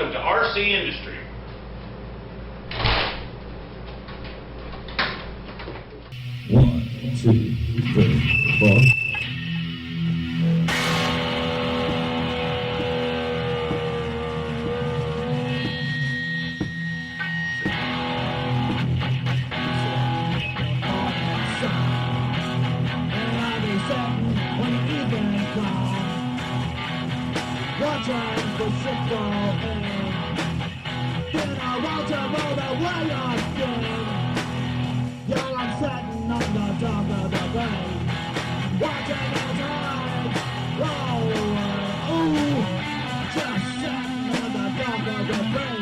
welcome to RC Industry. One, two, three, four. Watching the football end. Then I want to know the way again. Young, I'm sitting on the dock of the bay, watching the tide roll away. Ooh, just sitting on the dock of the bay,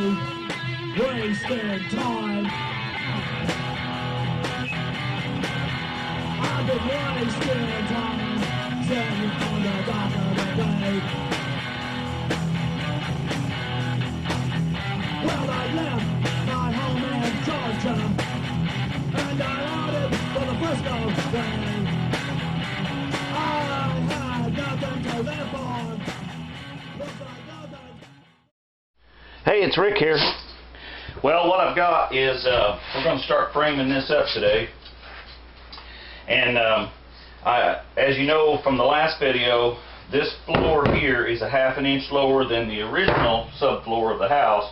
wasting time. I've been wasting time, sitting on the dock of the bay. Well, I left my home in Georgia, and I headed for the Frisco train. I had nothing to live on. Hey, it's Rick here. Well, what I've got is we're going to start framing this up today. And as you know from the last video, this floor here is a ½ inch lower than the original subfloor of the house,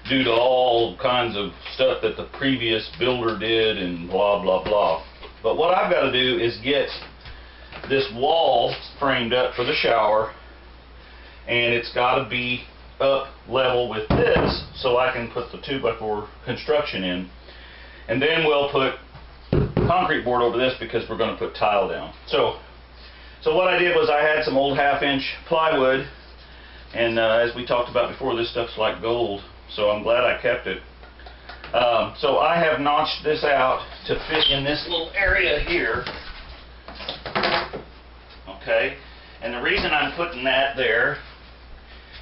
due to all kinds of stuff that the previous builder did and blah blah blah. But what I've got to do is get this wall framed up for the shower, and it's got to be up level with this so I can put the 2x4 construction in, and then we'll put concrete board over this because we're going to put tile down. So what I did was I had some old ½ inch plywood, and as we talked about before, this stuff's like gold. So I'm glad I kept it. So I have notched this out to fit in this little area here. Okay, and the reason I'm putting that there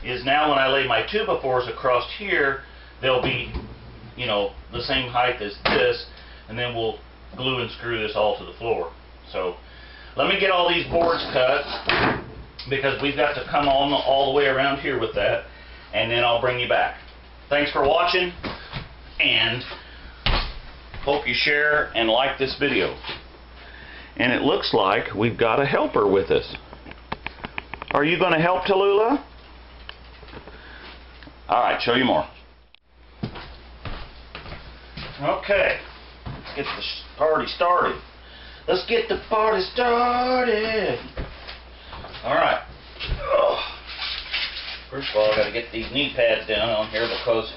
is now when I lay my 2x4s across here, they'll be, you know, the same height as this, and then we'll glue and screw this all to the floor. So let me get all these boards cut, because we've got to come on all the way around here with that, and then I'll bring you back. Thanks for watching, and hope you share and like this video. And it looks like we've got a helper with us. Are you going to help, Tallulah? Alright, show you more. Okay, let's get the party started. Let's get the party started. Alright. First of all, I've got to get these knee pads down on here because,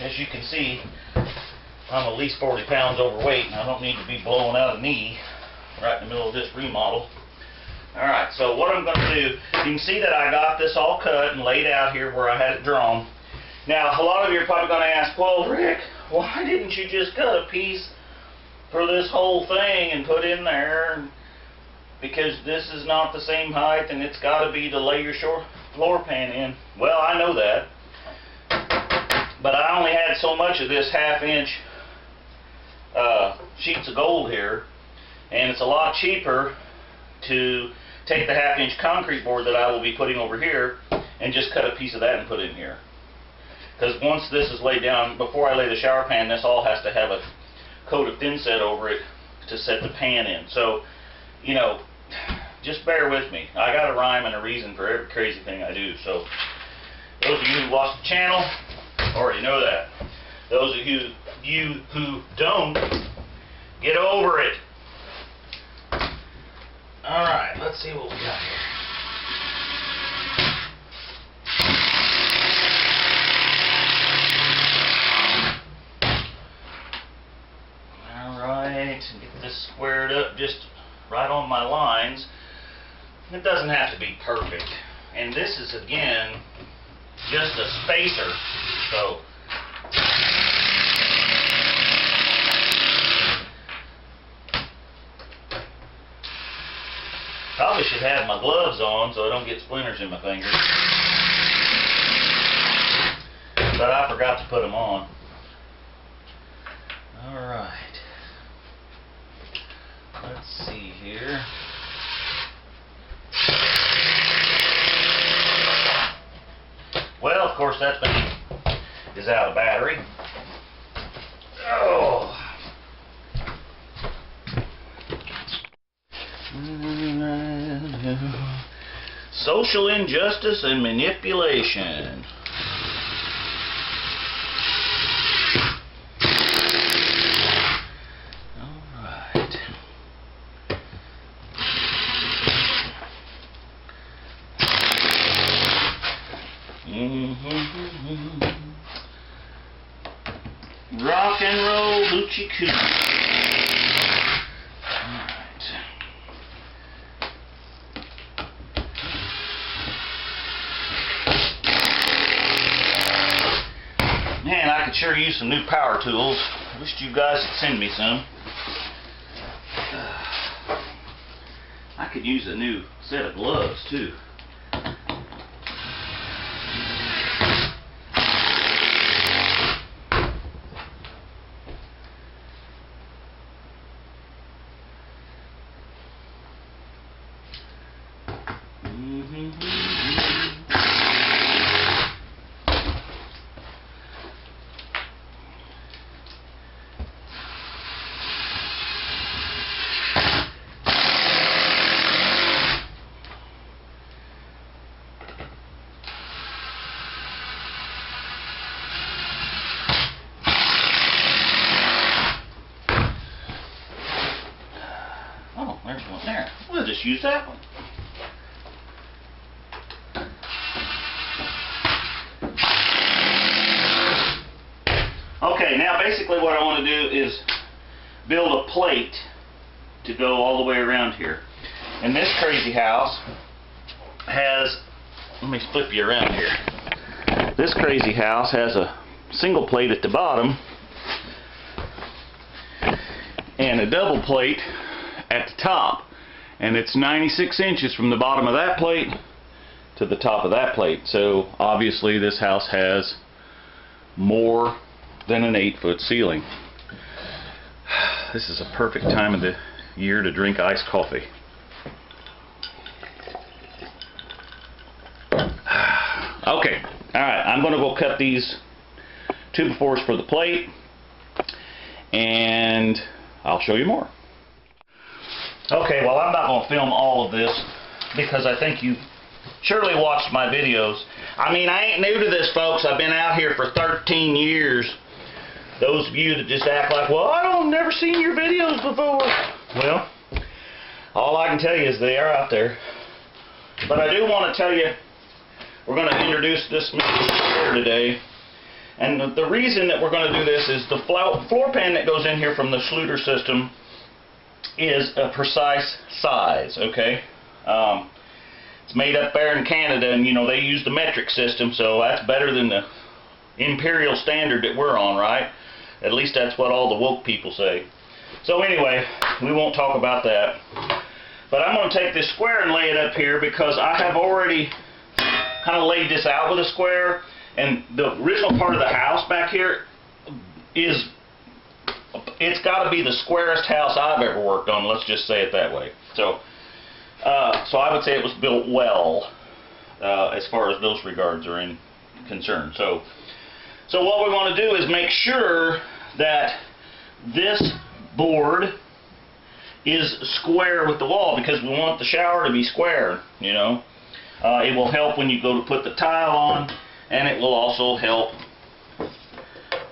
as you can see, I'm at least 40 pounds overweight and I don't need to be blowing out a knee right in the middle of this remodel. Alright, so what I'm going to do, you can see that I got this all cut and laid out here where I had it drawn. Now, a lot of you are probably going to ask, well, Rick, why didn't you just cut a piece for this whole thing and put in there? Because this is not the same height and it's got to be to lay your floor pan in. Well, I know that, but I only had so much of this ½ inch sheets of gold here, and it's a lot cheaper to take the ½ inch concrete board that I will be putting over here and just cut a piece of that and put it in here. Because once this is laid down, before I lay the shower pan, this all has to have a coat of thin set over it to set the pan in. So, you know, just bear with me. I got a rhyme and a reason for every crazy thing I do. So those of you who watch the channel already know that. Those of you who don't, get over it. Alright, let's see what we got here. Alright, get this squared up just right on my lines. It doesn't have to be perfect. And this is, again, just a spacer. So probably should have my gloves on so I don't get splinters in my fingers. But I forgot to put them on. Alright. Let's see here. Well, of course, that thing is out of battery. Oh. Social injustice and manipulation. Alright. Rock and roll hoochie coochie. Alright. Man, I could sure use some new power tools. I wish you guys would send me some. I could use a new set of gloves too. Oh, there's one there. We'll just use that one. Okay, now basically what I want to do is build a plate to go all the way around here. And this crazy house has, let me flip you around here. This crazy house has a single plate at the bottom and a double plate at the top. And it's 96 inches from the bottom of that plate to the top of that plate. So obviously this house has more than an 8-foot ceiling. This is a perfect time of the year to drink iced coffee. Okay, alright, I'm going to go cut these 2x4s for the plate, and I'll show you more. Okay, well, I'm not going to film all of this because I think you surely watched my videos. I mean, I ain't new to this, folks. I've been out here for 13 years. Those of you that just act like, well, I've never seen your videos before. Well, all I can tell you is they are out there. But I do want to tell you, we're going to introduce this square today. And the reason that we're going to do this is the floor pan that goes in here from the Schluter system is a precise size, okay? It's made up there in Canada, and you know, they use the metric system, so that's better than the imperial standard that we're on, right? At least that's what all the woke people say. So anyway, we won't talk about that. But I'm going to take this square and lay it up here because I have already kind of laid this out with a square, and the original part of the house back here is, it's got to be the squarest house I've ever worked on, let's just say it that way. So I would say it was built well as far as those regards are concerned. So what we want to do is make sure that this board is square with the wall, because we want the shower to be square, you know. It will help when you go to put the tile on, and it will also help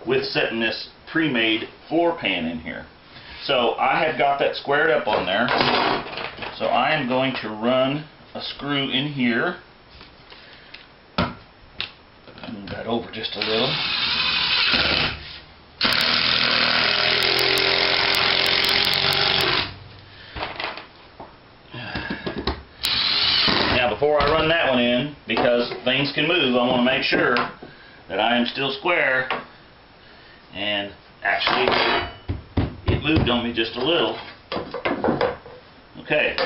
with setting this pre-made floor pan in here. So I have got that squared up on there. So I am going to run a screw in here. Move that over just a little. Now before I run that one in, because things can move, I want to make sure that I am still square. And actually, it moved on me just a little. Okay,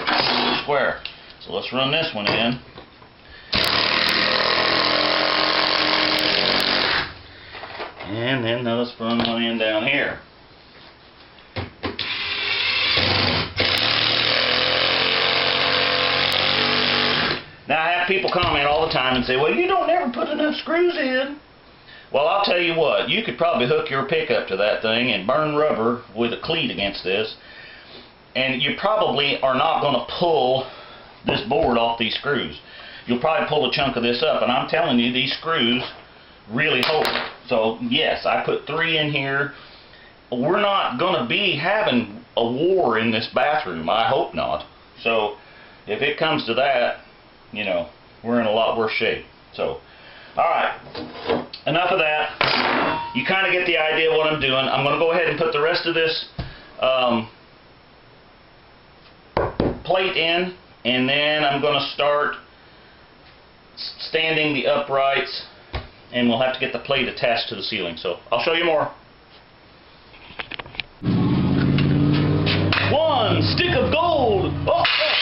square. So let's run this one in. And then let's run one in down here. Now I have people comment all the time and say, well, you don't ever put enough screws in. Well, I'll tell you what, you could probably hook your pickup to that thing and burn rubber with a cleat against this, and you probably are not going to pull this board off these screws. You'll probably pull a chunk of this up, and I'm telling you, these screws really hold. So yes, I put 3 in here. We're not going to be having a war in this bathroom. I hope not. So if it comes to that, you know, we're in a lot worse shape. So, alright, enough of that. You kind of get the idea of what I'm doing. I'm going to go ahead and put the rest of this plate in, and then I'm going to start standing the uprights, and we'll have to get the plate attached to the ceiling. So I'll show you more. 1 stick of gold. Oh, oh.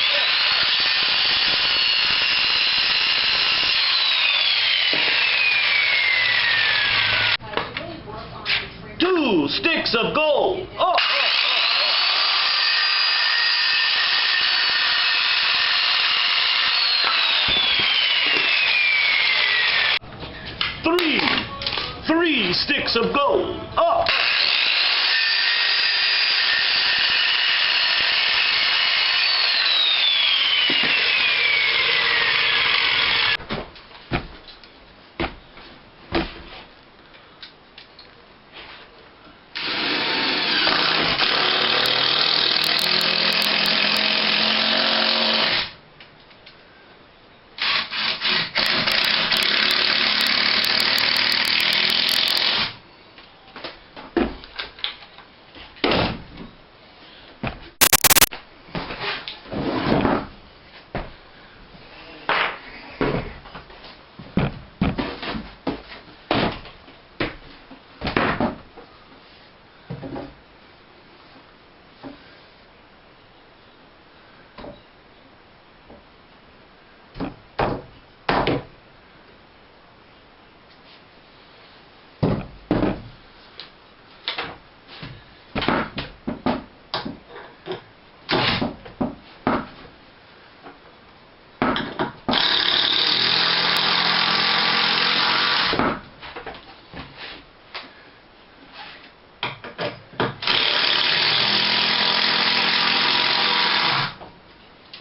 2 sticks of gold. Oh, oh. 3 sticks of gold. Oh.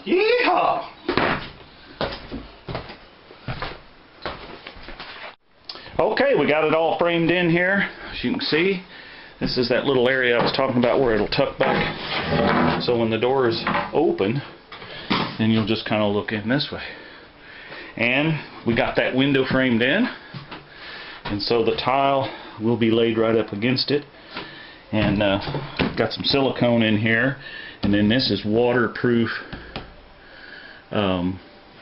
'Yeehaw! Okay, we got it all framed in here. As you can see, this is that little area I was talking about where it'll tuck back. So when the door is open, then you'll just kind of look in this way. And we got that window framed in. And so the tile will be laid right up against it. And got some silicone in here. And then this is waterproof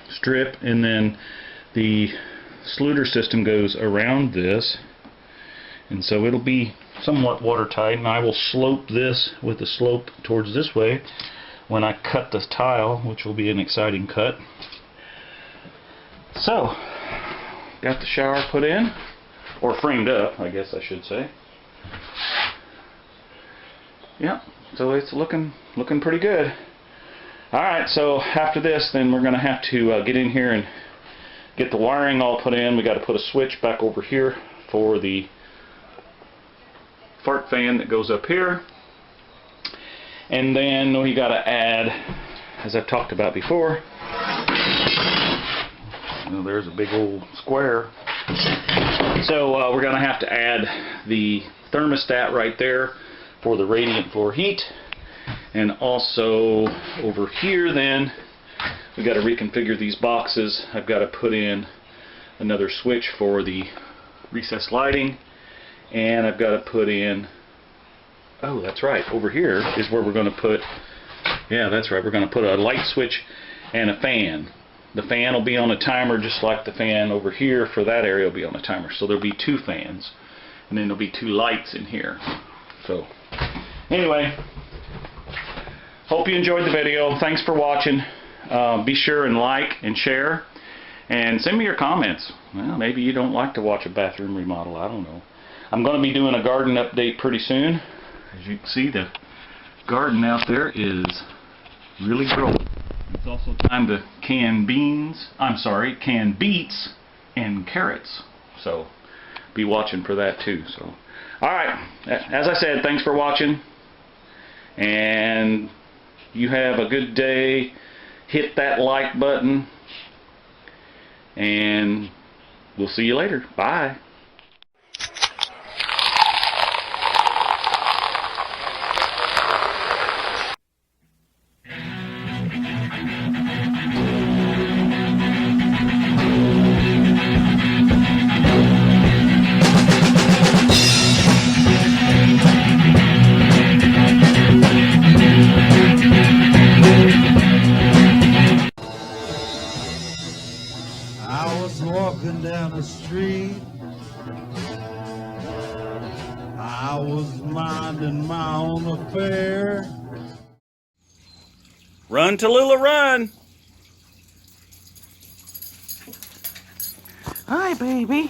strip, and then the sluiter system goes around this, and so it'll be somewhat watertight, and I will slope this with the slope towards this way when I cut the tile, which will be an exciting cut. So got the shower put in, or framed up, I guess I should say. Yeah, so it's looking pretty good. Alright, so after this, then we're going to have to get in here and get the wiring all put in. We got to put a switch back over here for the fart fan that goes up here. And then we got to add, as I've talked about before, there's a big old square. So we're going to have to add the thermostat right there for the radiant floor heat. And also over here then, we've got to reconfigure these boxes. I've got to put in another switch for the recessed lighting, and I've got to put in, oh that's right, over here is where we're going to put, yeah that's right, we're going to put a light switch and a fan. The fan will be on a timer just like the fan over here for that area will be on a timer. So there'll be 2 fans, and then there'll be 2 lights in here. So anyway, hope you enjoyed the video. Thanks for watching. Be sure and like and share, and send me your comments. Well, maybe you don't like to watch a bathroom remodel, I don't know. I'm going to be doing a garden update pretty soon. As you can see, the garden out there is really growing. It's also time to can beets and carrots. So be watching for that too. So, all right, as I said, thanks for watching, and you have a good day. Hit that like button, and we'll see you later. Bye. I was walking down the street. I was minding my own affair. Run, Tallulah, run! Hi, baby.